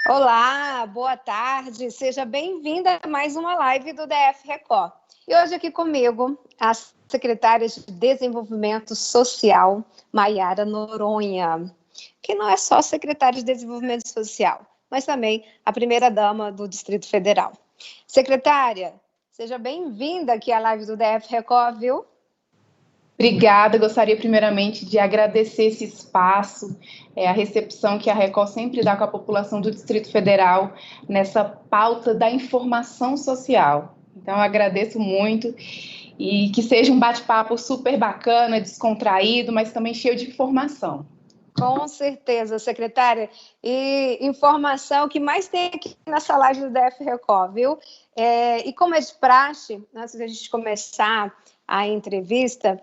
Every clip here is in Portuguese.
Olá, boa tarde, seja bem-vinda a mais uma live do DF Record. E hoje aqui comigo, a secretária de Desenvolvimento Social, Maiara Noronha, que não é só secretária de Desenvolvimento Social, mas também a primeira-dama do Distrito Federal. Secretária, seja bem-vinda aqui à live do DF Record, viu? Obrigada, gostaria primeiramente de agradecer esse espaço, a recepção que a Record sempre dá com a população do Distrito Federal nessa pauta da informação social. Então, eu agradeço muito e que seja um bate-papo super bacana, descontraído, mas também cheio de informação. Com certeza, secretária. E informação que mais tem aqui nessa live do DF Record, viu? E como é de praxe, antes de a gente começar a entrevista,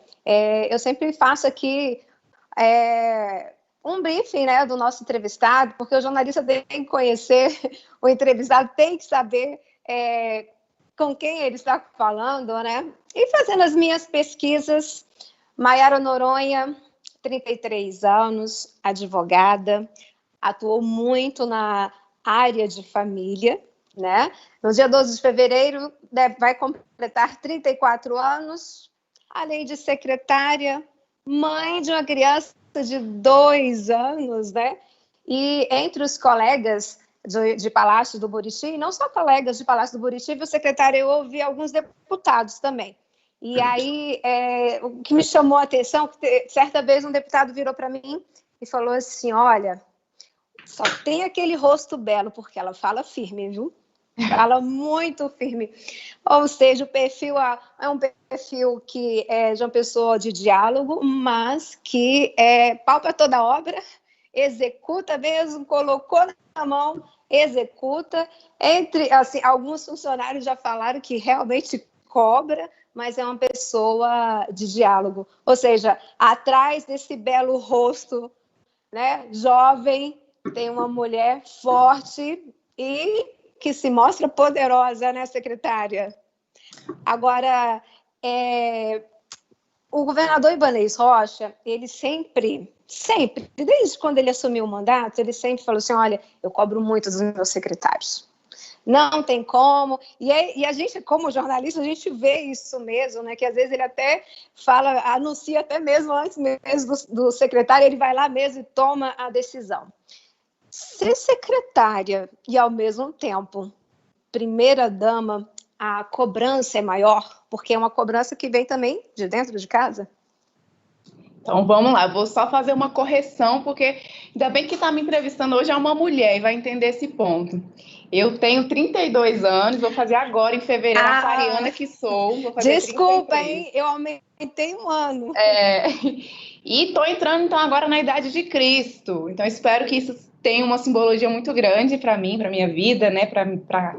eu sempre faço aqui um briefing, né, do nosso entrevistado, porque o jornalista tem que conhecer o entrevistado, tem que saber com quem ele está falando, né? E fazendo as minhas pesquisas, Maiara Noronha, 33 anos, advogada, atuou muito na área de família, né? No dia 12 de fevereiro vai completar 34 anos, além de secretária, mãe de uma criança de 2 anos, né? E entre os colegas de Palácio do Buriti, não só colegas de Palácio do Buriti, viu, secretária, eu ouvi alguns deputados também. E aí, o que me chamou a atenção, que certa vez um deputado virou para mim e falou assim, olha, só tem aquele rosto belo, porque ela fala firme, viu? Fala muito firme. Ou seja, o perfil é um perfil que é de uma pessoa de diálogo, mas que palpa toda a obra, executa mesmo, colocou na mão, executa. Assim, alguns funcionários já falaram que realmente cobra, mas é uma pessoa de diálogo. Ou seja, atrás desse belo rosto, né, jovem, tem uma mulher forte e que se mostra poderosa, né, secretária? Agora, o governador Ibanez Rocha, ele sempre, desde quando ele assumiu o mandato, ele sempre falou assim, olha, eu cobro muito dos meus secretários. Não tem como, e a gente, como jornalista, a gente vê isso mesmo, né? Que às vezes ele até fala, anuncia até mesmo antes mesmo do secretário, ele vai lá mesmo e toma a decisão. Ser secretária e, ao mesmo tempo, primeira-dama, a cobrança é maior, porque é uma cobrança que vem também de dentro de casa? Então, vamos lá, vou só fazer uma correção, porque ainda bem que está me entrevistando hoje é uma mulher e vai entender esse ponto. Eu tenho 32 anos, vou fazer agora, em fevereiro, aquariana que sou. Vou fazer desculpa, 33. hein? Eu aumentei um ano. E estou entrando, então, agora na idade de Cristo. Então, espero que isso tenha uma simbologia muito grande para mim, para minha vida, né? Para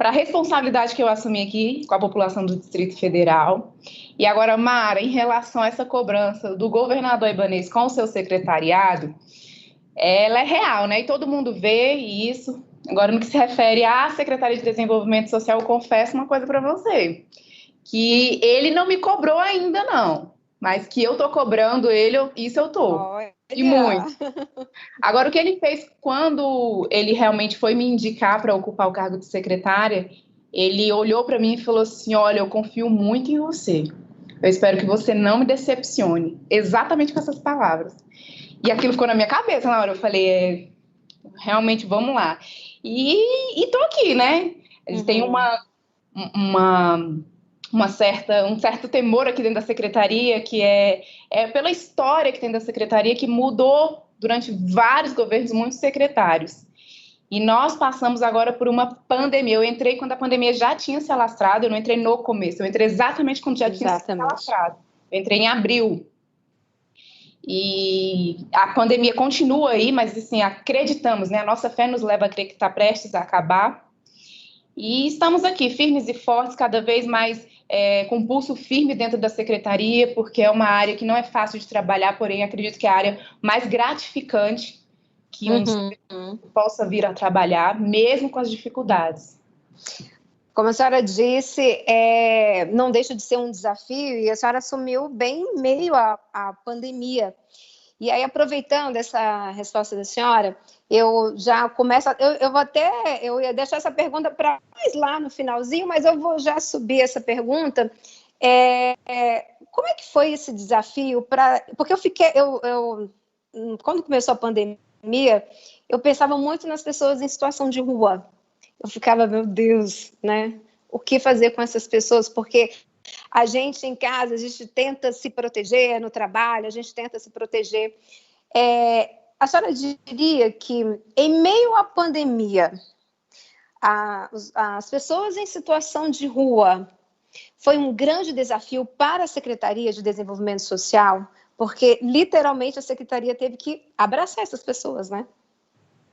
a responsabilidade que eu assumi aqui com a população do Distrito Federal. E agora, Mara, em relação a essa cobrança do governador Ibanez com o seu secretariado, ela é real, né? E todo mundo vê isso. Agora, no que se refere à Secretaria de Desenvolvimento Social, eu confesso uma coisa para você, que ele não me cobrou ainda, não. Mas que eu tô cobrando ele, isso eu tô. Olha. E muito. Agora, o que ele fez quando ele realmente foi me indicar para ocupar o cargo de secretária, ele olhou para mim e falou assim, olha, eu confio muito em você. Eu espero que você não me decepcione. Exatamente com essas palavras. E aquilo ficou na minha cabeça na hora. Eu falei, realmente, vamos lá. E tô aqui, né? A gente tem um certo temor aqui dentro da secretaria, que é pela história que tem da secretaria, que mudou durante vários governos, muitos secretários. E nós passamos agora por uma pandemia. Eu entrei quando a pandemia já tinha se alastrado, eu não entrei no começo, eu entrei exatamente quando já tinha se alastrado. Eu entrei em abril. E a pandemia continua aí, mas assim, acreditamos, né? A nossa fé nos leva a crer que está prestes a acabar. E estamos aqui, firmes e fortes, cada vez mais com pulso firme dentro da secretaria, porque é uma área que não é fácil de trabalhar, porém acredito que é a área mais gratificante que um possa vir a trabalhar, mesmo com as dificuldades. Como a senhora disse, não deixa de ser um desafio, e a senhora assumiu bem em meio à pandemia. E aí, aproveitando essa resposta da senhora, eu já começo, eu ia deixar essa pergunta para mais lá no finalzinho, mas eu vou já subir essa pergunta. Como é que foi esse desafio? Porque quando começou a pandemia, eu pensava muito nas pessoas em situação de rua. Eu ficava, meu Deus, né? O que fazer com essas pessoas? Porque a gente em casa, a gente tenta se proteger no trabalho, a gente tenta se proteger. A senhora diria que, em meio à pandemia, as pessoas em situação de rua foi um grande desafio para a Secretaria de Desenvolvimento Social, porque, literalmente, a Secretaria teve que abraçar essas pessoas, né?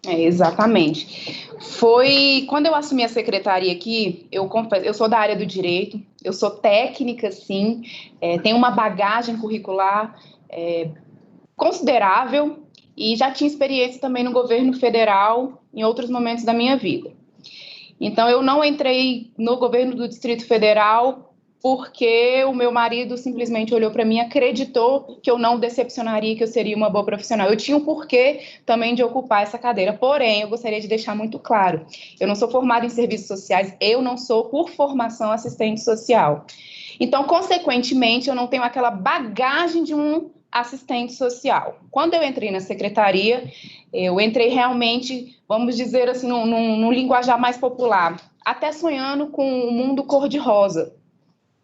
Exatamente. Foi quando eu assumi a secretaria aqui, eu confesso, eu sou da área do direito, eu sou técnica, sim, tenho uma bagagem curricular considerável e já tinha experiência também no governo federal em outros momentos da minha vida. Então, eu não entrei no governo do Distrito Federal porque o meu marido simplesmente olhou para mim e acreditou que eu não decepcionaria, que eu seria uma boa profissional. Eu tinha um porquê também de ocupar essa cadeira. Porém, eu gostaria de deixar muito claro, eu não sou formada em serviços sociais, eu não sou, por formação, assistente social. Então, consequentemente, eu não tenho aquela bagagem de um assistente social. Quando eu entrei na secretaria, eu entrei realmente, vamos dizer assim, num linguajar mais popular, até sonhando com um mundo cor-de-rosa.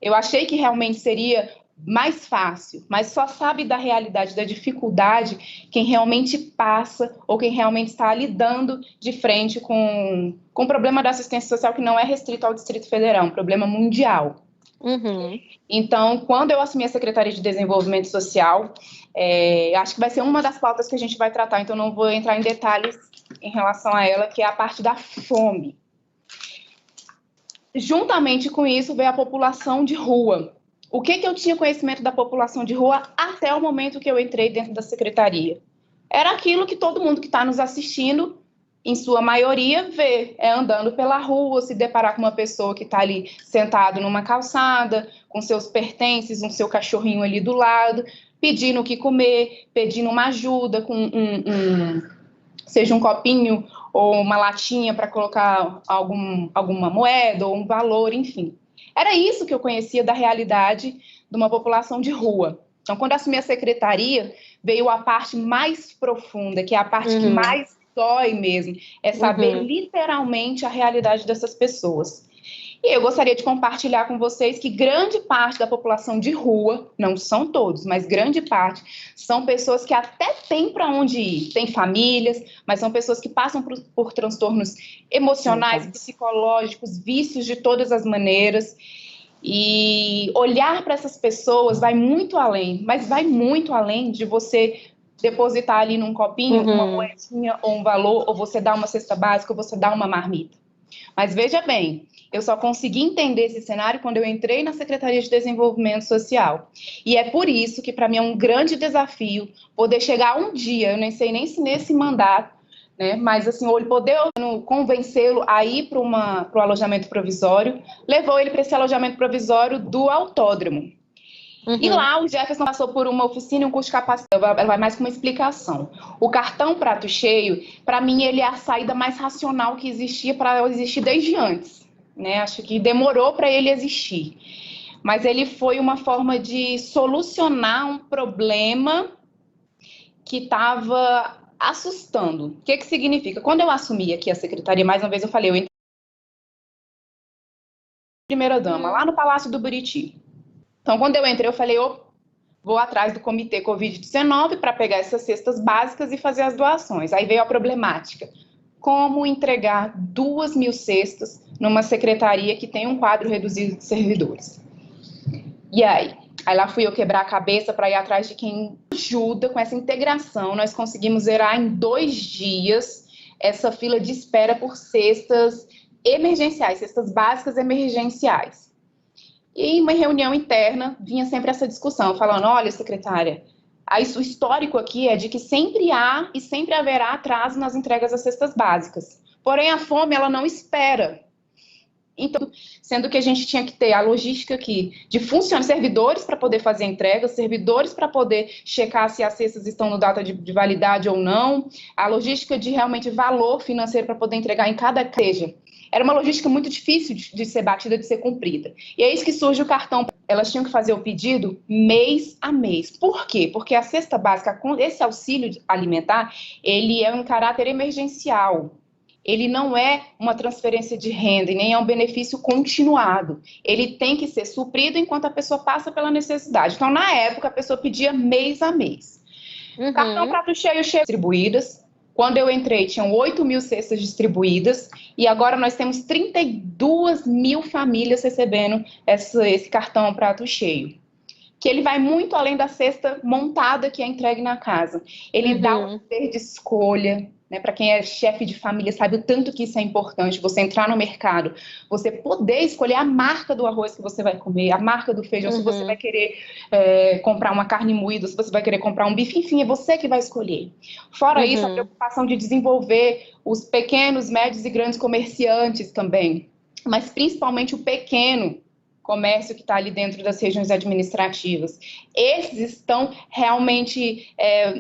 Eu achei que realmente seria mais fácil, mas só sabe da realidade, da dificuldade, quem realmente passa ou quem realmente está lidando de frente com o problema da assistência social, que não é restrito ao Distrito Federal, é um problema mundial. Uhum. Então, quando eu assumi a Secretaria de Desenvolvimento Social, acho que vai ser uma das pautas que a gente vai tratar, então não vou entrar em detalhes em relação a ela, que é a parte da fome. Juntamente com isso, veio a população de rua. O que eu tinha conhecimento da população de rua até o momento que eu entrei dentro da secretaria? Era aquilo que todo mundo que está nos assistindo, em sua maioria, vê. Andando pela rua, se deparar com uma pessoa que está ali sentado numa calçada, com seus pertences, um seu cachorrinho ali do lado, pedindo o que comer, pedindo uma ajuda, com seja um copinho ou uma latinha para colocar alguma moeda ou um valor, enfim. Era isso que eu conhecia da realidade de uma população de rua. Então, quando assumi a secretaria, veio a parte mais profunda, que é a parte que mais dói mesmo, é saber literalmente a realidade dessas pessoas. E eu gostaria de compartilhar com vocês que grande parte da população de rua, não são todos, mas grande parte, são pessoas que até têm para onde ir. Tem famílias, mas são pessoas que passam por transtornos emocionais, psicológicos, vícios de todas as maneiras. E olhar para essas pessoas vai muito além, mas vai muito além de você depositar ali num copinho uma moedinha ou um valor, ou você dar uma cesta básica, ou você dar uma marmita. Mas veja bem, eu só consegui entender esse cenário quando eu entrei na Secretaria de Desenvolvimento Social. E é por isso que, para mim, é um grande desafio poder chegar um dia, eu nem sei nem se nesse mandato, né, mas assim, poder convencê-lo a ir para o alojamento provisório, levou ele para esse alojamento provisório do autódromo. E lá o Jefferson passou por uma oficina e um curso de capacitação. Ela vai mais com uma explicação. O cartão prato cheio, para mim, ele é a saída mais racional que existia para existir desde antes. Né? Acho que demorou para ele existir. Mas ele foi uma forma de solucionar um problema que estava assustando. O que significa? Quando eu assumi aqui a secretaria, mais uma vez eu falei, eu entrei primeira-dama, lá no Palácio do Buriti. Então, quando eu entrei, eu falei, vou atrás do Comitê Covid-19 para pegar essas cestas básicas e fazer as doações. Aí veio a problemática. Como entregar 2.000 cestas numa secretaria que tem um quadro reduzido de servidores? E aí? Aí lá fui eu quebrar a cabeça para ir atrás de quem ajuda com essa integração. Nós conseguimos zerar em 2 dias essa fila de espera por cestas emergenciais, cestas básicas emergenciais. E em uma reunião interna, vinha sempre essa discussão, falando, olha, secretária, o histórico aqui é de que sempre há e sempre haverá atraso nas entregas das cestas básicas. Porém, a fome, ela não espera. Então, sendo que a gente tinha que ter a logística aqui de servidores para poder fazer a entrega, servidores para poder checar se as cestas estão no data de validade ou não, a logística de realmente valor financeiro para poder entregar em cada seja. Era uma logística muito difícil de ser batida, de ser cumprida. E é isso que surge o cartão. Elas tinham que fazer o pedido mês a mês. Por quê? Porque a cesta básica, com esse auxílio alimentar, ele é um caráter emergencial. Ele não é uma transferência de renda e nem é um benefício continuado. Ele tem que ser suprido enquanto a pessoa passa pela necessidade. Então, na época, a pessoa pedia mês a mês. Cartão prato cheio distribuídas. Quando eu entrei, tinham 8 mil cestas distribuídas e agora nós temos 32 mil famílias recebendo esse cartão prato cheio. Que ele vai muito além da cesta montada que é entregue na casa. Ele dá um poder de escolha, né? Para quem é chefe de família sabe o tanto que isso é importante, você entrar no mercado, você poder escolher a marca do arroz que você vai comer, a marca do feijão, se você vai querer comprar uma carne moída, se você vai querer comprar um bife, enfim, é você que vai escolher. Fora isso, a preocupação de desenvolver os pequenos, médios e grandes comerciantes também, mas principalmente o pequeno comércio que está ali dentro das regiões administrativas. Esses estão realmente,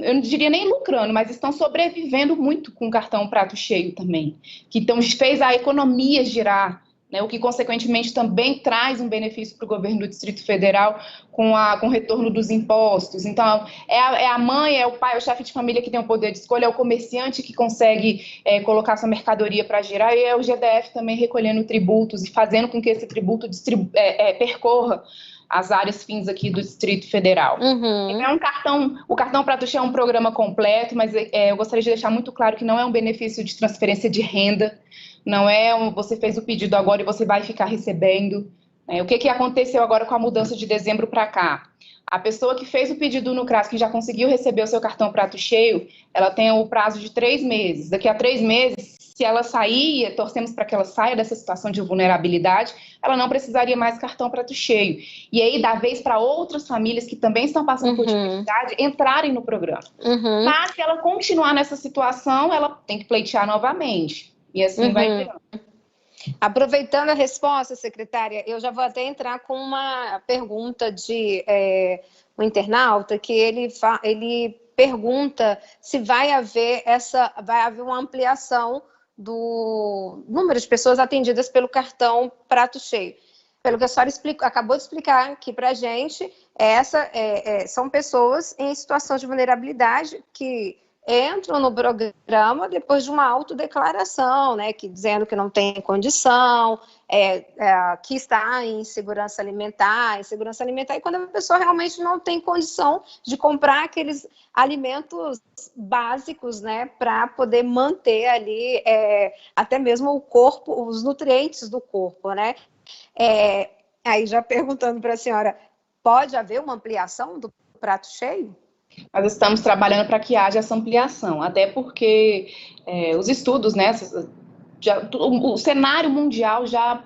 eu não diria nem lucrando, mas estão sobrevivendo muito com o cartão prato cheio também, que então fez a economia girar, né, o que consequentemente também traz um benefício para o governo do Distrito Federal com o retorno dos impostos. Então, é a mãe, é o pai, é o chefe de família que tem o poder de escolha, é o comerciante que consegue colocar sua mercadoria para girar, e é o GDF também recolhendo tributos e fazendo com que esse tributo percorra as áreas fins aqui do Distrito Federal. Então, o cartão prato cheio é um programa completo, mas eu gostaria de deixar muito claro que não é um benefício de transferência de renda, não é você fez o pedido agora e você vai ficar recebendo. O que aconteceu agora com a mudança de dezembro para cá? A pessoa que fez o pedido no CRAS, que já conseguiu receber o seu cartão prato cheio, ela tem o prazo de 3 meses. Daqui a 3 meses, se ela sair, torcemos para que ela saia dessa situação de vulnerabilidade, ela não precisaria mais cartão prato cheio. E aí dá vez para outras famílias que também estão passando por dificuldade entrarem no programa. Mas se ela continuar nessa situação, ela tem que pleitear novamente. E assim vai virando. Aproveitando a resposta, secretária, eu já vou até entrar com uma pergunta de um internauta que ele pergunta se vai haver uma ampliação do número de pessoas atendidas pelo cartão prato cheio. Pelo que a senhora acabou de explicar aqui para a gente, são pessoas em situação de vulnerabilidade que entram no programa depois de uma autodeclaração, né, dizendo que não tem condição, que está em insegurança alimentar, e quando a pessoa realmente não tem condição de comprar aqueles alimentos básicos, né, para poder manter ali até mesmo o corpo, os nutrientes do corpo, né? Aí já perguntando para a senhora, pode haver uma ampliação do prato cheio? Nós estamos trabalhando para que haja essa ampliação, até porque os estudos, né, o cenário mundial já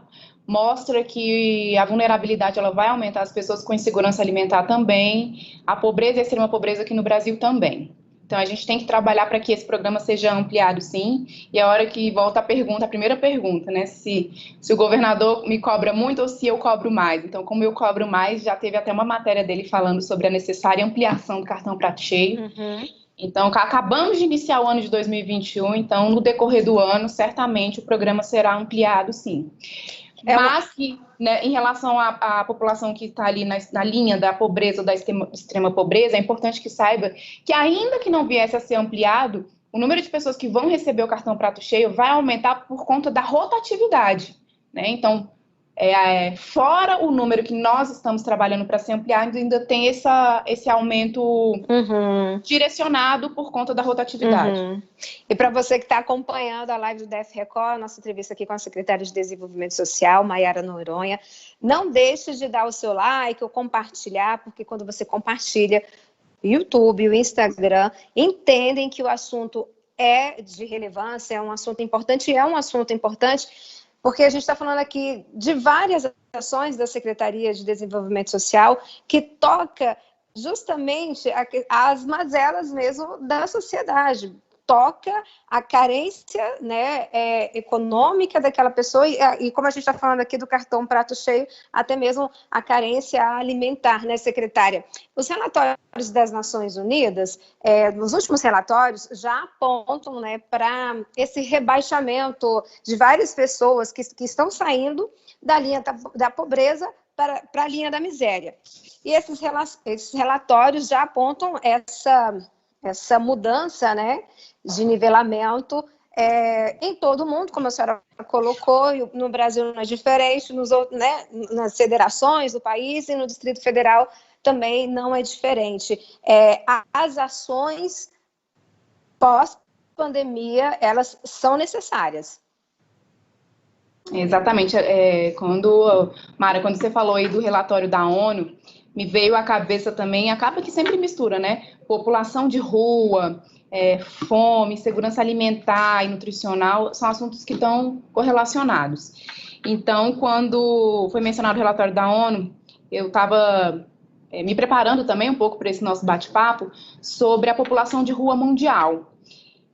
mostra que a vulnerabilidade ela vai aumentar, as pessoas com insegurança alimentar também, a pobreza e a extrema pobreza aqui no Brasil também. Então, a gente tem que trabalhar para que esse programa seja ampliado, sim. E a hora que volta a primeira pergunta, né? Se o governador me cobra muito ou se eu cobro mais. Então, como eu cobro mais, já teve até uma matéria dele falando sobre a necessária ampliação do cartão prato cheio. Então, acabamos de iniciar o ano de 2021, então, no decorrer do ano, certamente o programa será ampliado, sim. Mas que, né, em relação à população que está ali na linha da pobreza ou da extrema pobreza, é importante que saiba que ainda que não viesse a ser ampliado, o número de pessoas que vão receber o cartão prato cheio vai aumentar por conta da rotatividade, né? Então, fora o número que nós estamos trabalhando para ser ampliado, ainda tem esse aumento direcionado por conta da rotatividade. E para você que está acompanhando a live do DF Record, nossa entrevista aqui com a secretária de Desenvolvimento Social, Maiara Noronha, não deixe de dar o seu like ou compartilhar, porque quando você compartilha, o YouTube, o Instagram, entendem que o assunto é de relevância, é um assunto importante, e é um assunto importante porque a gente está falando aqui de várias ações da Secretaria de Desenvolvimento Social que toca justamente as mazelas mesmo da sociedade. toca a carência, né, econômica daquela pessoa, e como a gente está falando aqui do cartão prato cheio, até mesmo a carência alimentar, né, secretária? Os relatórios das Nações Unidas, nos últimos relatórios, já apontam, né, para esse rebaixamento de várias pessoas que estão saindo da linha da pobreza para a linha da miséria. E esses relatórios já apontam essa mudança, né, de nivelamento em todo o mundo, como a senhora colocou, e no Brasil não é diferente, né, nas federações do país e no Distrito Federal também não é diferente. As ações pós-pandemia, elas são necessárias. Exatamente. Mara, quando você falou aí do relatório da ONU, me veio à cabeça também, acaba que sempre mistura, né? População de rua, fome, segurança alimentar e nutricional, são assuntos que estão correlacionados. Então, quando foi mencionado o relatório da ONU, eu estava me preparando também um pouco para esse nosso bate-papo sobre a população de rua mundial.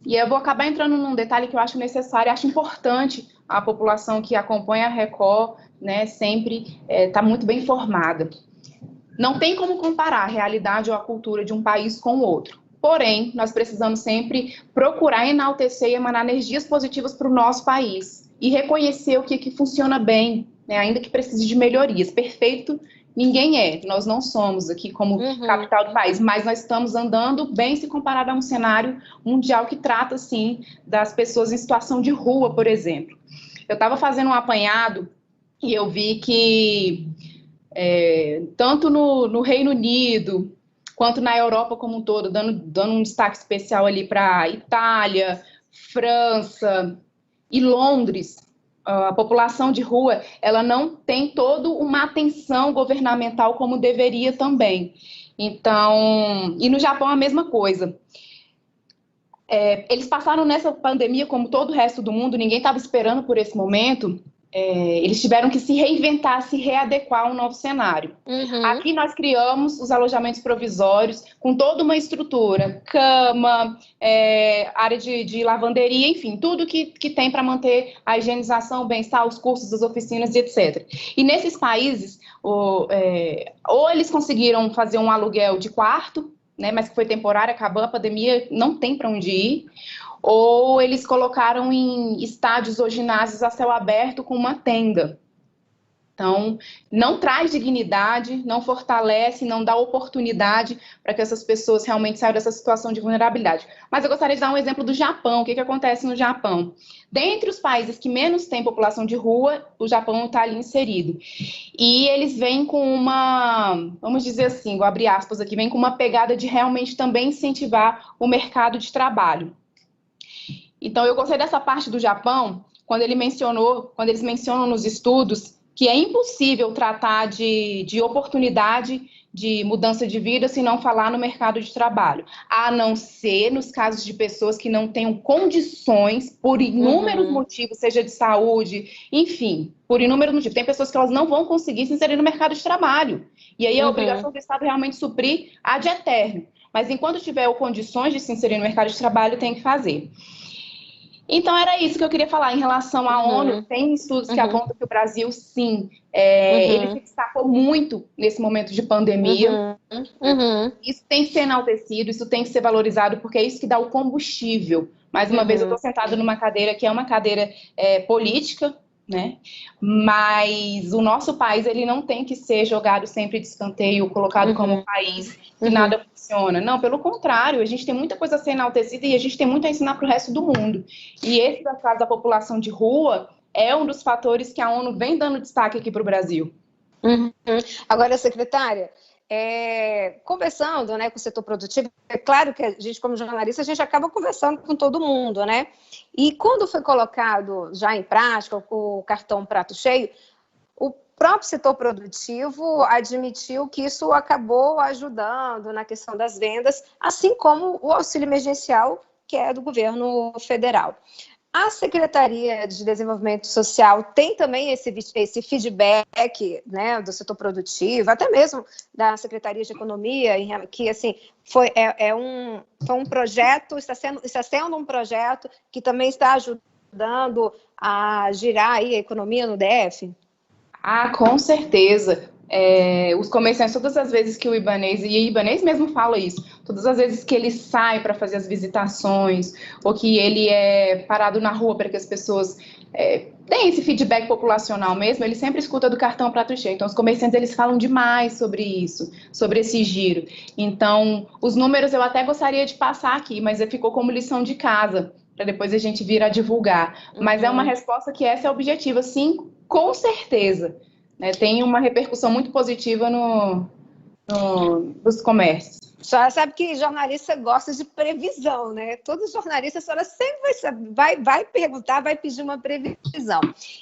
E eu vou acabar entrando num detalhe que eu acho necessário, acho importante a população que acompanha a Record, né, sempre está muito bem informada. Não tem como comparar a realidade ou a cultura de um país com o outro. Porém, nós precisamos sempre procurar enaltecer e emanar energias positivas para o nosso país e reconhecer o que funciona bem, né, ainda que precise de melhorias. Perfeito ninguém é, nós não somos aqui como capital do país, mas nós estamos andando bem se comparado a um cenário mundial que trata, sim, das pessoas em situação de rua, por exemplo. Eu estava fazendo um apanhado e eu vi que tanto no Reino Unido quanto na Europa como um todo, dando um destaque especial ali para Itália, França e Londres, a população de rua, ela não tem toda uma atenção governamental como deveria também. Então, e no Japão a mesma coisa. Eles passaram nessa pandemia como todo o resto do mundo, ninguém estava esperando por esse momento, eles tiveram que se reinventar, se readequar a um novo cenário. Aqui nós criamos os alojamentos provisórios com toda uma estrutura, cama, área de lavanderia, enfim, tudo que tem para manter a higienização, o bem-estar, os cursos, as oficinas e etc. E nesses países, ou eles conseguiram fazer um aluguel de quarto, né, mas que foi temporário, acabou a pandemia, não tem para onde ir, ou eles colocaram em estádios ou ginásios a céu aberto com uma tenda. Então, não traz dignidade, não fortalece, não dá oportunidade para que essas pessoas realmente saiam dessa situação de vulnerabilidade. Mas eu gostaria de dar um exemplo do Japão. O que acontece no Japão? Dentre os países que menos têm população de rua, o Japão está ali inserido. E eles vêm com vamos dizer assim, vou abrir aspas aqui, vêm com uma pegada de realmente também incentivar o mercado de trabalho. Então, eu gostei dessa parte do Japão, quando eles mencionam nos estudos que é impossível tratar de oportunidade de mudança de vida se não falar no mercado de trabalho, a não ser nos casos de pessoas que não tenham condições, por inúmeros motivos, seja de saúde, enfim, por inúmeros motivos. Tem pessoas que elas não vão conseguir se inserir no mercado de trabalho. E aí a obrigação do Estado realmente suprir ad eterno. Mas enquanto tiver condições de se inserir no mercado de trabalho, tem que fazer. Então, era isso que eu queria falar em relação à ONU. Tem estudos que apontam que o Brasil, sim, ele se destacou muito nesse momento de pandemia. Isso tem que ser enaltecido, isso tem que ser valorizado, porque é isso que dá o combustível. Mais uma vez, eu estou sentada numa cadeira que é uma cadeira política, né? Mas o nosso país, ele não tem que ser jogado sempre de escanteio, colocado como um país que nada funciona. Não, pelo contrário, a gente tem muita coisa a ser enaltecida e a gente tem muito a ensinar para o resto do mundo. E esse, no caso da população de rua, é um dos fatores que a ONU vem dando destaque aqui para o Brasil. Agora, secretária, conversando, né, com o setor produtivo, é claro que a gente, como jornalista, a gente acaba conversando com todo mundo, né? E quando foi colocado já em prática o cartão prato cheio, o próprio setor produtivo admitiu que isso acabou ajudando na questão das vendas, assim como o auxílio emergencial, que é do governo federal. A Secretaria de Desenvolvimento Social tem também esse feedback, né, do setor produtivo, até mesmo da Secretaria de Economia, que assim foi um projeto, está sendo um projeto que também está ajudando a girar aí a economia no DF? Ah, com certeza. Os comerciantes, todas as vezes que o Ibanez mesmo fala isso, todas as vezes que ele sai para fazer as visitações, ou que ele é parado na rua para que as pessoas tenham esse feedback populacional mesmo, ele sempre escuta do cartão prato cheio. Então, os comerciantes, eles falam demais sobre isso, sobre esse giro. Então, os números eu até gostaria de passar aqui, mas ficou como lição de casa, para depois a gente vir a divulgar. Mas é uma resposta que essa é objetiva, sim, com certeza. Tem uma repercussão muito positiva nos comércios. A senhora sabe que jornalista gosta de previsão, né? Todo jornalista, a senhora sempre vai perguntar, vai pedir uma previsão.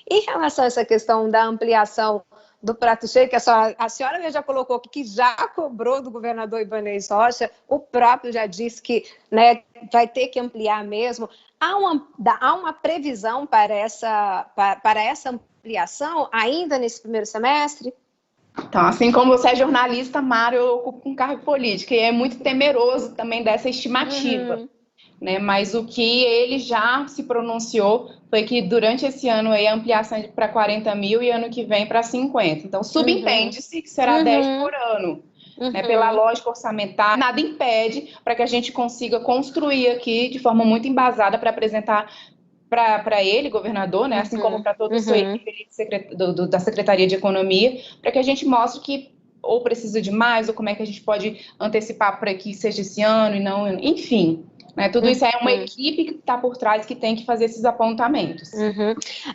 Em relação a essa questão da ampliação do prato cheio, que a senhora mesmo já colocou que já cobrou do governador Ibanez Rocha, o próprio já disse que, né, vai ter que ampliar mesmo. Há uma previsão para essa ampliação ainda nesse primeiro semestre? Então, assim como você é jornalista, Mário, eu ocupo um cargo político e é muito temeroso também dessa estimativa. Né? Mas o que ele já se pronunciou foi que durante esse ano aí, a ampliação para 40 mil e ano que vem para 50. Então, subentende-se que será 10 por ano. Né? Pela lógica orçamentária, nada impede para que a gente consiga construir aqui de forma muito embasada para apresentar para ele, governador, né, assim como para toda a sua equipe da Secretaria de Economia, para que a gente mostre que ou precisa de mais, ou como é que a gente pode antecipar para que seja esse ano e não, enfim. Né, tudo isso é uma equipe que está por trás que tem que fazer esses apontamentos.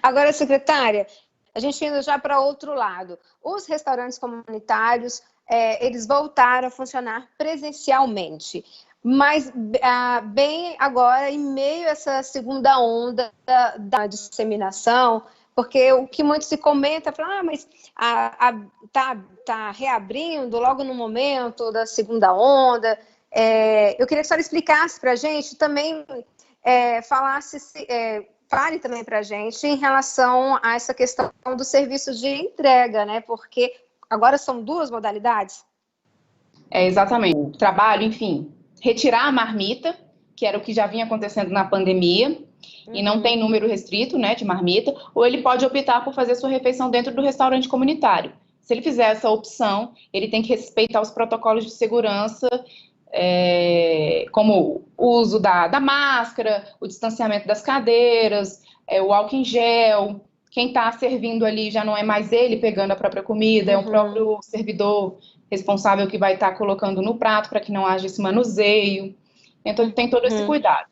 Agora, secretária, a gente indo já para outro lado, os restaurantes comunitários, eles voltaram a funcionar presencialmente. Mas bem agora, em meio a essa segunda onda da disseminação, porque o que muito se comenta, fala, mas tá reabrindo logo no momento da segunda onda. Eu queria que a senhora explicasse para a gente, também fale também para a gente em relação a essa questão do serviço de entrega, né? Porque agora são duas modalidades. Exatamente. O trabalho, enfim, retirar a marmita, que era o que já vinha acontecendo na pandemia, e não tem número restrito, né, de marmita, ou ele pode optar por fazer sua refeição dentro do restaurante comunitário. Se ele fizer essa opção, ele tem que respeitar os protocolos de segurança, como o uso da máscara, o distanciamento das cadeiras, o álcool em gel. Quem está servindo ali já não é mais ele pegando a própria comida, é o próprio servidor responsável que vai estar colocando no prato para que não haja esse manuseio. Então, tem todo esse cuidado.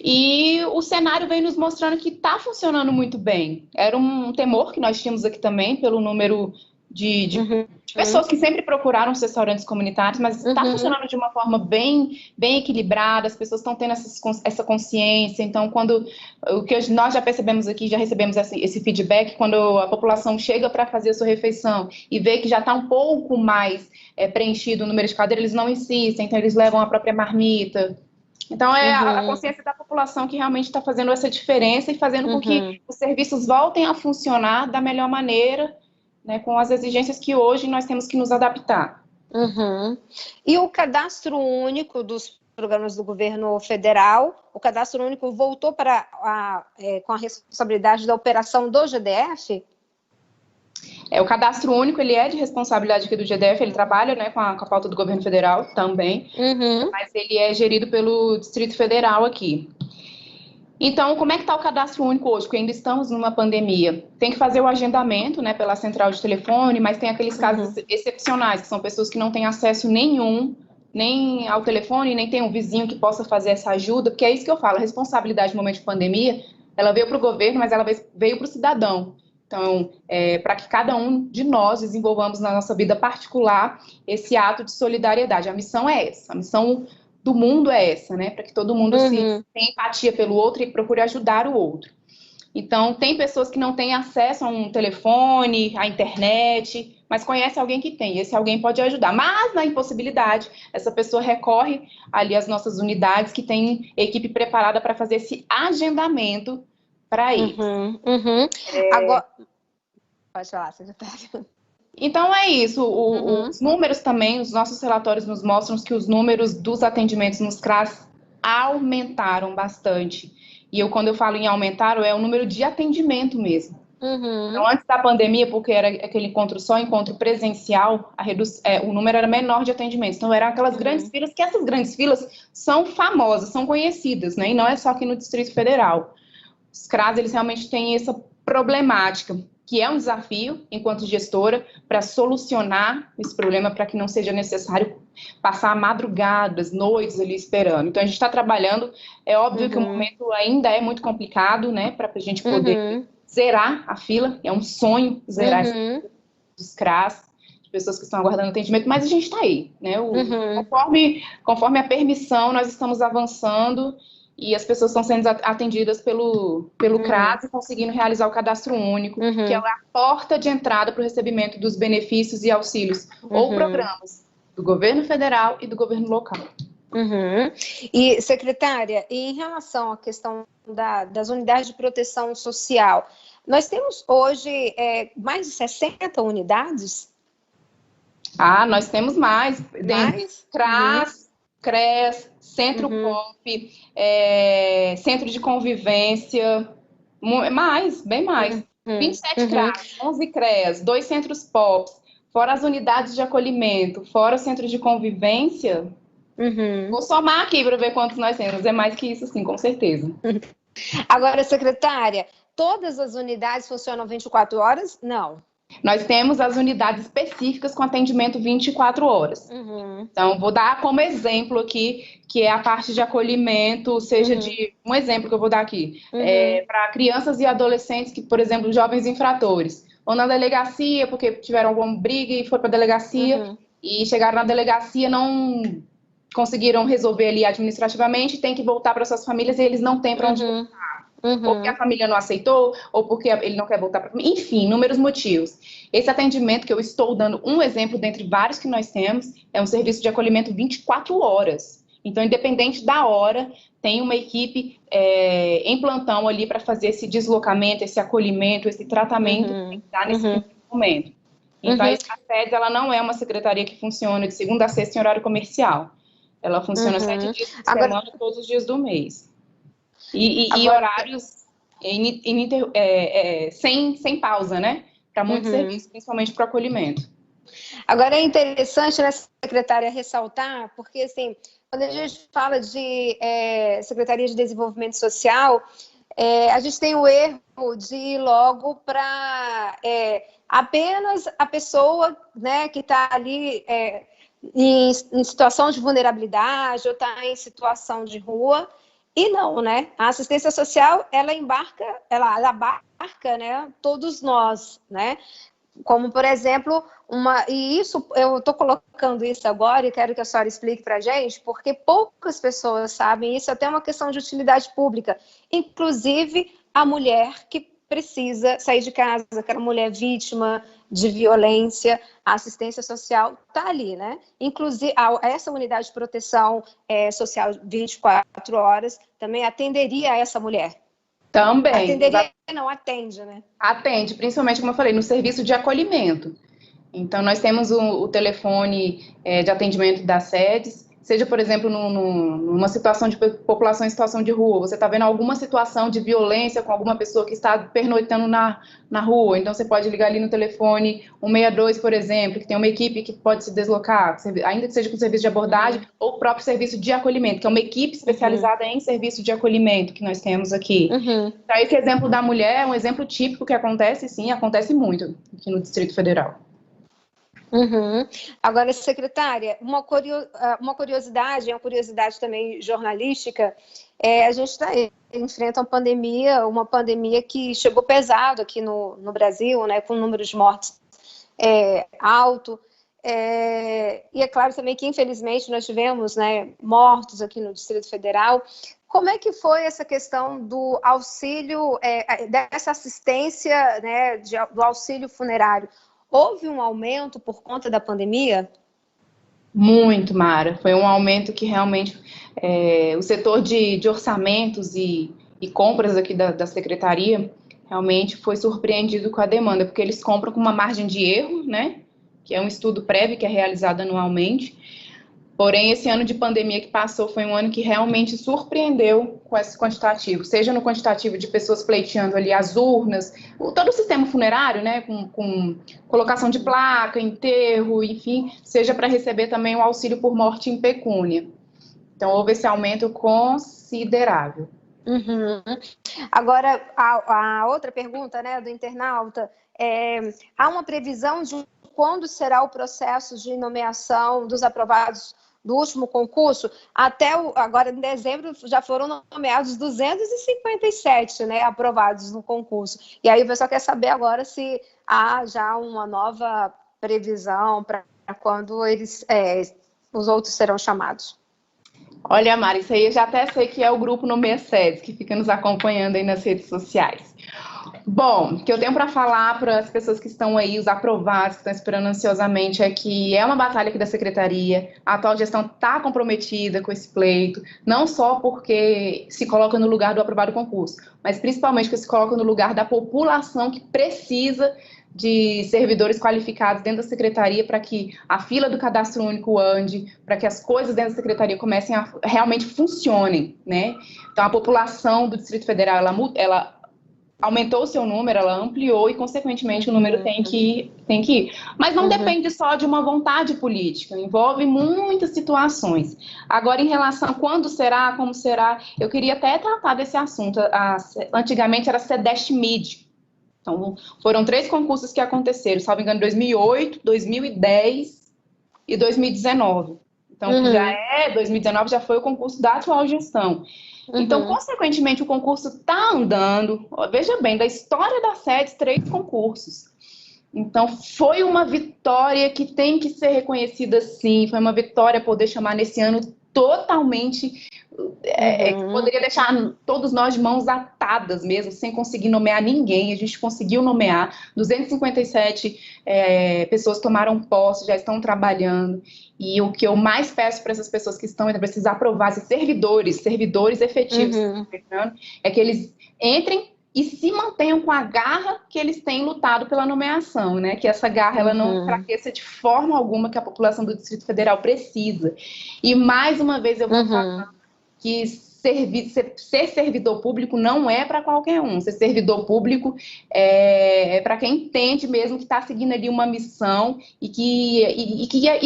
E o cenário vem nos mostrando que está funcionando muito bem. Era um temor que nós tínhamos aqui também, pelo número de pessoas que sempre procuraram os restaurantes comunitários, mas está funcionando de uma forma bem equilibrada, as pessoas estão tendo essa consciência. Então, o que nós já percebemos aqui, já recebemos esse feedback, quando a população chega para fazer a sua refeição e vê que já está um pouco mais preenchido o número de cadeiras, eles não insistem, então eles levam a própria marmita. Então, a consciência da população que realmente está fazendo essa diferença e fazendo com que os serviços voltem a funcionar da melhor maneira, né, com as exigências que hoje nós temos que nos adaptar. E o cadastro único dos programas do governo federal, o cadastro único voltou com a responsabilidade da operação do GDF? O cadastro único, ele é de responsabilidade aqui do GDF, ele trabalha, né, com a pauta do governo federal também, mas ele é gerido pelo Distrito Federal aqui. Então, como é que está o cadastro único hoje? Porque ainda estamos numa pandemia. Tem que fazer o agendamento, né, pela central de telefone, mas tem aqueles casos excepcionais, que são pessoas que não têm acesso nenhum, nem ao telefone, nem tem um vizinho que possa fazer essa ajuda, porque é isso que eu falo, a responsabilidade no momento de pandemia, ela veio para o governo, mas ela veio para o cidadão. Então, para que cada um de nós desenvolvamos na nossa vida particular esse ato de solidariedade. A missão é essa, a missão do mundo é essa, né? Para que todo mundo tenha empatia pelo outro e procure ajudar o outro. Então, tem pessoas que não têm acesso a um telefone, à internet, mas conhece alguém que tem, esse alguém pode ajudar. Mas, na impossibilidade, essa pessoa recorre ali às nossas unidades que tem equipe preparada para fazer esse agendamento para eles. Agora, pode falar, secretária. Então é isso, os números também, os nossos relatórios nos mostram que os números dos atendimentos nos CRAS aumentaram bastante. E quando eu falo em aumentaram, é o número de atendimento mesmo. Então, antes da pandemia, porque era aquele encontro presencial, o número era menor de atendimentos. Então, eram aquelas grandes filas, que essas grandes filas são famosas, são conhecidas, né? E não é só aqui no Distrito Federal. Os CRAS, eles realmente têm essa problemática, que é um desafio, enquanto gestora, para solucionar esse problema, para que não seja necessário passar madrugadas, noites ali esperando. Então, a gente está trabalhando, é óbvio que o momento ainda é muito complicado, né, para a gente poder zerar a fila, é um sonho zerar essa fila dos CRAS, de pessoas que estão aguardando atendimento, mas a gente está aí, né, conforme a permissão, nós estamos avançando, e as pessoas estão sendo atendidas pelo CRAS e conseguindo realizar o cadastro único, que é a porta de entrada para o recebimento dos benefícios e auxílios ou programas do governo federal e do governo local. E, secretária, em relação à questão das unidades de proteção social, nós temos hoje mais de 60 unidades? Nós temos mais. CRAS, CRES, Centro POP, Centro de Convivência, bem mais. 27 CRAS, 11 CRES, 2 Centros POP, fora as unidades de acolhimento, fora o Centro de Convivência. Vou somar aqui para ver quantos nós temos. É mais que isso, sim, com certeza. Agora, secretária, todas as unidades funcionam 24 horas? Não. Nós temos as unidades específicas com atendimento 24 horas. Então, vou dar como exemplo aqui, que é a parte de acolhimento, seja de... Um exemplo que eu vou dar aqui. Para crianças e adolescentes que, por exemplo, jovens infratores, ou na delegacia, porque tiveram alguma briga e foram para a delegacia, e chegaram na delegacia, não conseguiram resolver ali administrativamente, tem que voltar para suas famílias e eles não têm para onde voltar. Ou porque a família não aceitou, ou porque ele não quer voltar para a família. Enfim, inúmeros motivos. Esse atendimento que eu estou dando um exemplo dentre vários que nós temos, é um serviço de acolhimento 24 horas. Então, independente da hora, tem uma equipe em plantão ali para fazer esse deslocamento, esse acolhimento, esse tratamento que dá nesse momento. Então, a SEDES, ela não é uma secretaria que funciona de segunda a sexta em horário comercial. Ela funciona 7 dias por semana, todos os dias do mês. E horários sem pausa, né? Para muitos serviços, principalmente para o acolhimento. Agora, é interessante, né, secretária, ressaltar, porque, assim, quando a gente fala de Secretaria de Desenvolvimento Social, a gente tem o erro de ir logo para apenas a pessoa, né, que está ali em situação de vulnerabilidade ou está em situação de rua. E não, né? A assistência social, ela abarca, né, todos nós, né? Como, por exemplo, e isso, eu estou colocando isso agora e quero que a senhora explique para a gente, porque poucas pessoas sabem, isso é até uma questão de utilidade pública, inclusive a mulher que precisa sair de casa, aquela mulher vítima de violência, a assistência social está ali, né? Inclusive, essa unidade de proteção social 24 horas também atenderia a essa mulher. Também. Atenderia, não, atende, né? Atende, principalmente, como eu falei, no serviço de acolhimento. Então, nós temos o telefone de atendimento das SEDES, seja, por exemplo, numa situação de população em situação de rua, você está vendo alguma situação de violência com alguma pessoa que está pernoitando na rua, então você pode ligar ali no telefone 162, por exemplo, que tem uma equipe que pode se deslocar, ainda que seja com serviço de abordagem, ou o próprio serviço de acolhimento, que é uma equipe especializada em serviço de acolhimento que nós temos aqui. Então, esse exemplo da mulher é um exemplo típico que acontece, sim, acontece muito aqui no Distrito Federal. Agora, secretária, uma curiosidade, uma curiosidade também jornalística, a gente enfrenta uma pandemia que chegou pesado aqui no Brasil, né, com um número de mortes alto, e é claro também que, infelizmente, nós tivemos, né, mortos aqui no Distrito Federal. Como é que foi essa questão do auxílio, dessa assistência, né, do auxílio funerário? houve um aumento por conta da pandemia? Muito, Mara. Foi um aumento que realmente o setor de orçamentos e compras aqui da secretaria realmente foi surpreendido com a demanda, porque eles compram com uma margem de erro, né? Que é um estudo prévio que é realizado anualmente. Porém, esse ano de pandemia que passou foi um ano que realmente surpreendeu com esse quantitativo, seja no quantitativo de pessoas pleiteando ali as urnas, todo o sistema funerário, né, com colocação de placa, enterro, enfim, seja para receber também o auxílio por morte em pecúnia. Então, houve esse aumento considerável. Uhum. Agora, a outra pergunta, né, do internauta, há uma previsão de quando será o processo de nomeação dos aprovados do último concurso? Agora, em dezembro, já foram nomeados 257, né, aprovados no concurso. E aí o pessoal quer saber agora se há já uma nova previsão para quando os outros serão chamados. Olha, Mari, isso aí eu já até sei que é o grupo Nomeia Sedes, que fica nos acompanhando aí nas redes sociais. Bom, o que eu tenho para falar para as pessoas que estão aí, os aprovados, que estão esperando ansiosamente, é que é uma batalha aqui da Secretaria, a atual gestão está comprometida com esse pleito, não só porque se coloca no lugar do aprovado concurso, mas principalmente porque se coloca no lugar da população que precisa de servidores qualificados dentro da Secretaria para que a fila do cadastro único ande, para que as coisas dentro da Secretaria comecem a realmente funcionem, né? Então, a população do Distrito Federal, ela aumentou o seu número, ela ampliou e, consequentemente, o número tem que ir. Mas não depende só de uma vontade política, envolve muitas situações. Agora, em relação a quando será, como será, eu queria até tratar desse assunto. Antigamente era SEDEST-MID. Então, foram 3 concursos que aconteceram, salvo engano, 2008, 2010 e 2019. Então, 2019 já foi o concurso da atual gestão. Então, consequentemente, o concurso está andando. Veja bem, da história da SEDES, 3 concursos. Então, foi uma vitória que tem que ser reconhecida, sim. Foi uma vitória poder chamar nesse ano totalmente... que poderia deixar todos nós de mãos atadas mesmo, sem conseguir nomear ninguém. A gente conseguiu nomear. 257 pessoas tomaram posse, já estão trabalhando. E o que eu mais peço para essas pessoas que estão ainda precisar aprovar, servidores efetivos, é que eles entrem e se mantenham com a garra que eles têm lutado pela nomeação, né? Que essa garra ela não enfraqueça de forma alguma, que a população do Distrito Federal precisa. E mais uma vez eu vou falar que ser servidor público não é para qualquer um. Ser servidor público é para quem entende mesmo que está seguindo ali uma missão e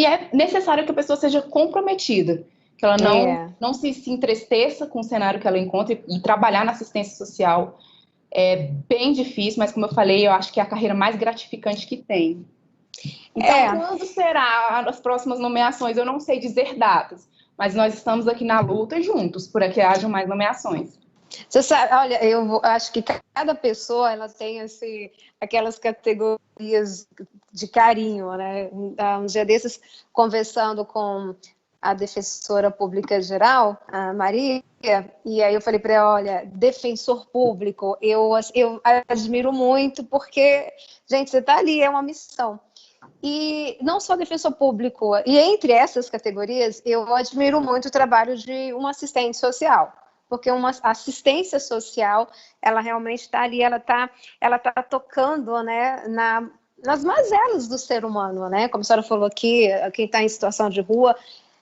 é necessário que a pessoa seja comprometida, que ela não se entristeça com o cenário que ela encontra e trabalhar na assistência social é bem difícil, mas como eu falei, eu acho que é a carreira mais gratificante que tem. Então, quando será as próximas nomeações? Eu não sei dizer datas, mas nós estamos aqui na luta juntos para que hajam mais nomeações. Você sabe, olha, eu acho que cada pessoa ela tem aquelas categorias de carinho, né? Um dia desses, conversando com a defensora pública geral, a Maria, e aí eu falei para ela, olha, defensor público, eu admiro muito, porque, gente, você está ali, é uma missão. E não só defensor público, e entre essas categorias, eu admiro muito o trabalho de um assistente social, porque uma assistência social, ela realmente está ali, ela tá tocando, né, nas mazelas do ser humano, né? Como a senhora falou aqui, quem está em situação de rua,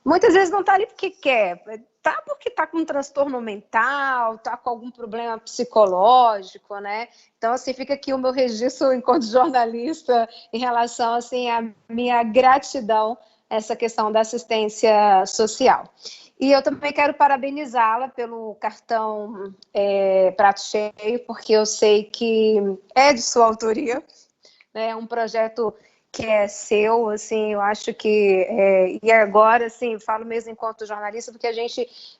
muitas vezes não está ali porque quer, tá porque está com um transtorno mental, está com algum problema psicológico, né? Então, assim, fica aqui o meu registro enquanto jornalista em relação, assim, à minha gratidão a essa questão da assistência social. E eu também quero parabenizá-la pelo cartão Prato Cheio, porque eu sei que é de sua autoria, né? É um projeto que é seu, assim, eu acho que, e agora, assim, falo mesmo enquanto jornalista, porque eu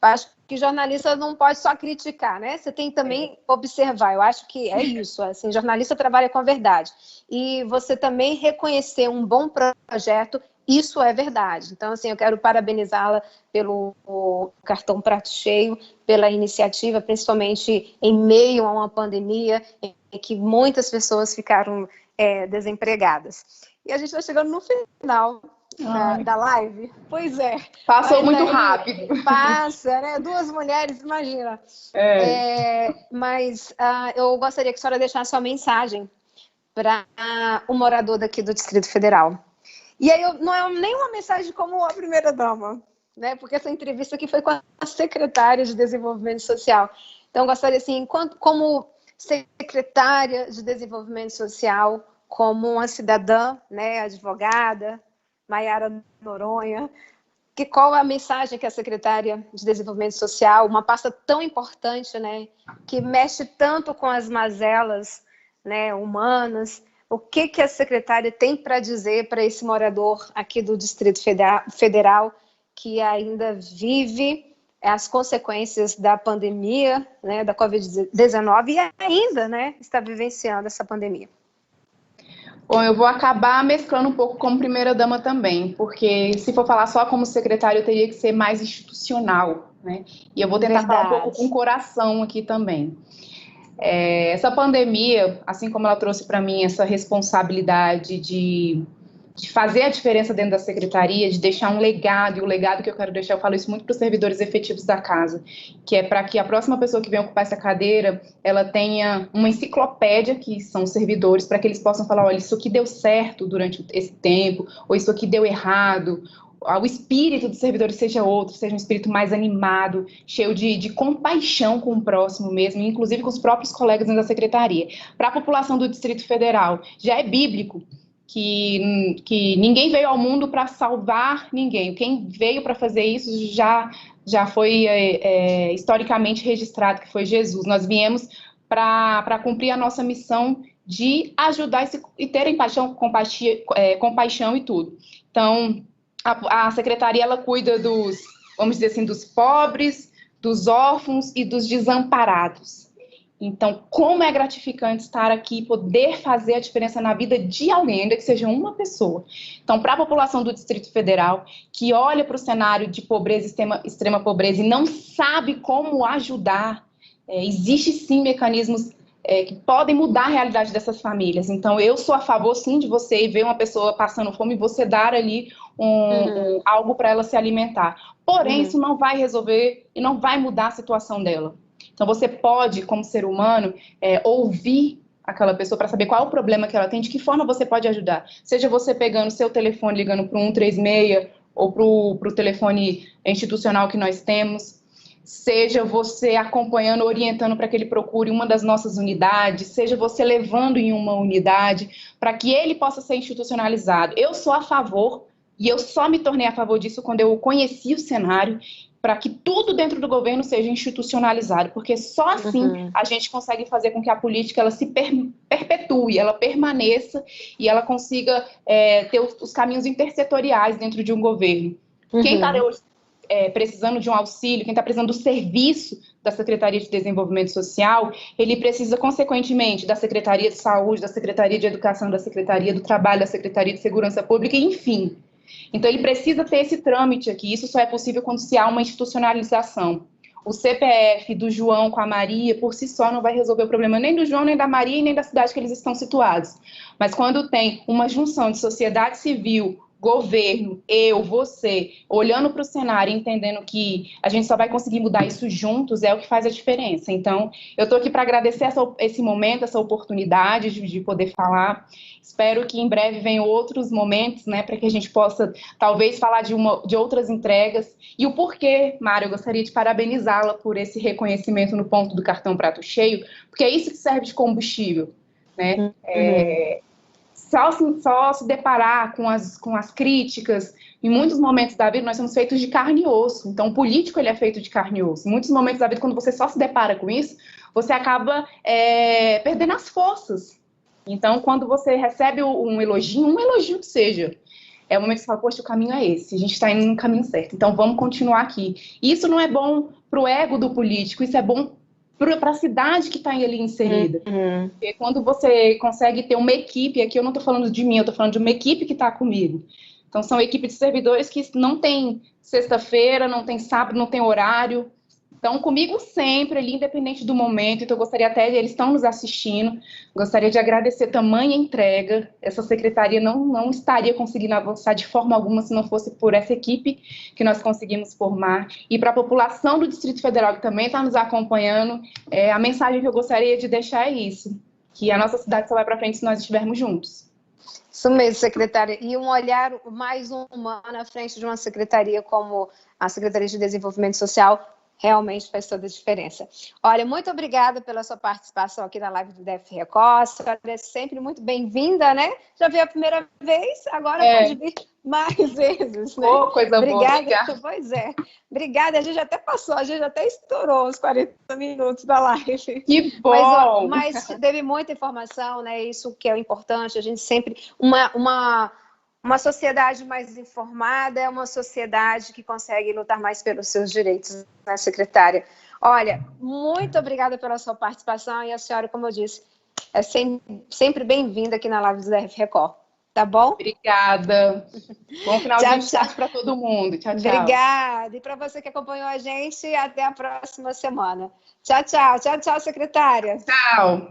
acho que jornalista não pode só criticar, né? Você tem também observar, eu acho que é isso, assim, jornalista trabalha com a verdade, e você também reconhecer um bom projeto, isso é verdade. Então, assim, eu quero parabenizá-la pelo cartão Prato Cheio, pela iniciativa, principalmente em meio a uma pandemia, em que muitas pessoas ficaram desempregadas. e a gente está chegando no final da live. Pois é. Passou muito rápido. Passa, né? 2 mulheres, imagina. Mas eu gostaria que a senhora deixasse sua mensagem para o morador daqui do Distrito Federal. E aí não é nenhuma mensagem como a primeira-dama, né? Porque essa entrevista aqui foi com a secretária de Desenvolvimento Social. Então, eu gostaria, assim, como secretária de Desenvolvimento Social, como uma cidadã, né, advogada, Maiara Noronha, qual a mensagem que a secretária de Desenvolvimento Social, uma pasta tão importante, né, que mexe tanto com as mazelas, né, humanas, o que a secretária tem para dizer para esse morador aqui do Distrito Federal que ainda vive as consequências da pandemia, né, da Covid-19 e ainda, né, está vivenciando essa pandemia? Bom, eu vou acabar mesclando um pouco como primeira-dama também, porque se for falar só como secretária, eu teria que ser mais institucional, né? E eu vou tentar falar um pouco com o coração aqui também. Essa pandemia, assim como ela trouxe para mim essa responsabilidade de fazer a diferença dentro da secretaria, de deixar um legado, e o legado que eu quero deixar, eu falo isso muito para os servidores efetivos da casa, que é para que a próxima pessoa que venha ocupar essa cadeira, ela tenha uma enciclopédia, que são os servidores, para que eles possam falar, olha, isso aqui deu certo durante esse tempo, ou isso aqui deu errado, o espírito dos servidores seja outro, seja um espírito mais animado, cheio de compaixão com o próximo mesmo, inclusive com os próprios colegas dentro da secretaria. Para a população do Distrito Federal, já é bíblico que ninguém veio ao mundo para salvar ninguém. Quem veio para fazer isso já foi historicamente registrado, que foi Jesus. Nós viemos para cumprir a nossa missão de ajudar e ter empaixão, compaixão e tudo. Então, a secretaria, ela cuida dos, vamos dizer assim, dos pobres, dos órfãos e dos desamparados. Então, como é gratificante estar aqui e poder fazer a diferença na vida de alguém, ainda que seja uma pessoa. Então, para a população do Distrito Federal, que olha para o cenário de pobreza, extrema pobreza, e não sabe como ajudar, existe sim mecanismos que podem mudar a realidade dessas famílias. Então, eu sou a favor, sim, de você ver uma pessoa passando fome e você dar ali algo para ela se alimentar. Porém, isso não vai resolver e não vai mudar a situação dela. Então, você pode, como ser humano, ouvir aquela pessoa para saber qual é o problema que ela tem, de que forma você pode ajudar. Seja você pegando o seu telefone, ligando para o 136 ou para o telefone institucional que nós temos, seja você acompanhando, orientando para que ele procure uma das nossas unidades, seja você levando em uma unidade, para que ele possa ser institucionalizado. Eu sou a favor, e eu só me tornei a favor disso quando eu conheci o cenário, para que tudo dentro do governo seja institucionalizado, porque só assim a gente consegue fazer com que a política ela se perpetue, ela permaneça e ela consiga ter os caminhos intersetoriais dentro de um governo. Quem está hoje precisando de um auxílio, quem está precisando do serviço da Secretaria de Desenvolvimento Social, ele precisa, consequentemente, da Secretaria de Saúde, da Secretaria de Educação, da Secretaria do Trabalho, da Secretaria de Segurança Pública, enfim. Então, ele precisa ter esse trâmite aqui. Isso só é possível quando se há uma institucionalização. O CPF do João com a Maria, por si só, não vai resolver o problema nem do João, nem da Maria e nem da cidade que eles estão situados. Mas quando tem uma junção de sociedade civil, governo, eu, você, olhando para o cenário e entendendo que a gente só vai conseguir mudar isso juntos, é o que faz a diferença. Então, eu estou aqui para agradecer esse momento, essa oportunidade de poder falar. Espero que em breve venham outros momentos, né, para que a gente possa, talvez, falar de outras entregas. E o porquê, Mário, eu gostaria de parabenizá-la por esse reconhecimento no ponto do cartão prato cheio, porque é isso que serve de combustível, né? Só se deparar com as críticas, em muitos momentos da vida nós somos feitos de carne e osso, então o político ele é feito de carne e osso. Em muitos momentos da vida, quando você só se depara com isso, você acaba perdendo as forças. Então, quando você recebe um elogio que seja, é o momento que você fala, poxa, o caminho é esse, a gente está indo no caminho certo, então vamos continuar aqui. Isso não é bom para o ego do político, isso é bom para a cidade que está ali inserida. Porque quando você consegue ter uma equipe, aqui eu não estou falando de mim, eu estou falando de uma equipe que está comigo. Então, são equipes de servidores que não tem sexta-feira, não tem sábado, não tem horário, Estão comigo sempre, ali, independente do momento. Então, eu gostaria até, eles estão nos assistindo, gostaria de agradecer tamanha entrega. Essa secretaria não estaria conseguindo avançar de forma alguma se não fosse por essa equipe que nós conseguimos formar. E para a população do Distrito Federal que também está nos acompanhando, a mensagem que eu gostaria de deixar é isso, que a nossa cidade só vai para frente se nós estivermos juntos. Isso mesmo, secretária. E um olhar mais humano à frente de uma secretaria como a Secretaria de Desenvolvimento Social realmente faz toda a diferença. Olha, muito obrigada pela sua participação aqui na live do DF Record. A senhora é sempre muito bem-vinda, né? Já veio a primeira vez, agora pode vir mais vezes, né? Coisa boa, obrigada. Pois é. Obrigada, a gente até passou, a gente até estourou os 40 minutos da live. Que bom! Mas teve muita informação, né? Isso que é importante, a gente sempre... Uma sociedade mais informada é uma sociedade que consegue lutar mais pelos seus direitos, né, secretária? Olha, muito obrigada pela sua participação e a senhora, como eu disse, é sempre bem-vinda aqui na live do DF Record, tá bom? Obrigada. Bom final de tarde para todo mundo. Tchau, tchau. Obrigada. E para você que acompanhou a gente, até a próxima semana. Tchau, tchau. Tchau, tchau, secretária. Tchau.